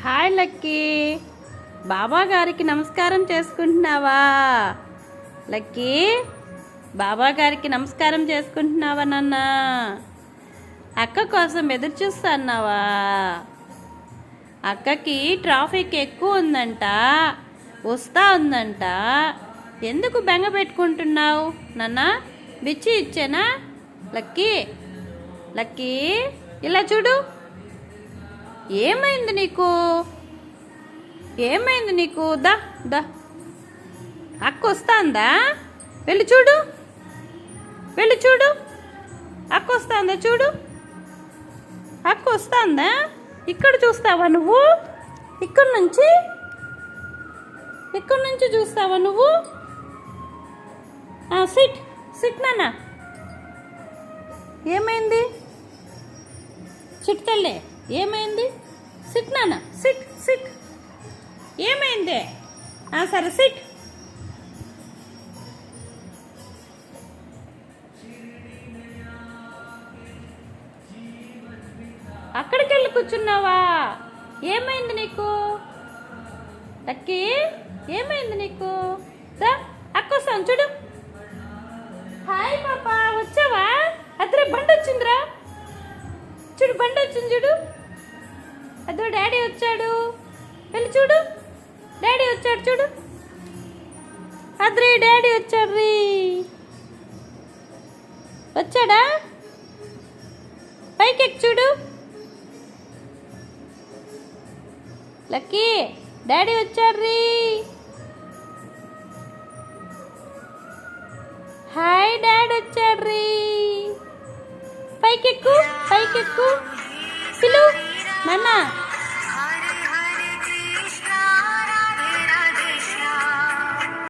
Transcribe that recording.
Hi lucky, బాబా గారికి నమస్కారం చేసుకుంటున్నావా? Lucky, బాబా గారికి నమస్కారం చేసుకుంటున్నావా నాన్న? అక్క కోసం ఎదురు చూస్తున్నావా? అక్కకి ట్రాఫిక్ ఎక్కువ ఉందంట, వస్తా ఉందంట. ఎందుకు బెంగ పెట్టుకుంటున్నావు నాన్న? బిచ్చి ఇచ్చానా? లక్కీ లక్కీ, ఇలా చూడు. ఏమైంది నీకు? ఏమైంది నీకు? దా దా, అక్క వస్తాందా? వెళ్ళి చూడు, వెళ్ళి చూడు. అక్క వస్తాందా చూడు. అక్క వస్తాందా? ఇక్కడ చూస్తావా నువ్వు? ఇక్కడ నుంచి చూస్తావా నువ్వు? సిట్ సిట్ నాన్న. ఏమైంది? చిట్టల్లే, ఏమైంది? సిట్ నాన్న, సిట్ సిట్. ఏమైంది? సరే సిట్. అక్కడికి వెళ్ళి కూర్చున్నావా? ఏమైంది నీకు? లక్కీ, ఏమైంది నీకు? దా, అక్క వస్తాను చూడు. హాయ్ పాప, వచ్చావా? అద్దరే బండి వచ్చిందిరా చూడు, బండి వచ్చింది చూడు. అదో డాడీ వచ్చాడు, వెళ్ళి చూడు. డాడీ వచ్చాడు చూడు. అద్రే డాడీ వచ్చాడు రీ. వచ్చాడా? పైకెక్కి చూడు. లక్కీ, డాడీ వచ్చాడు రీ. హాయ్, డాడీ వచ్చాడు రీ. పైకెక్కు, పైకెక్కు. పిలు నాన్న.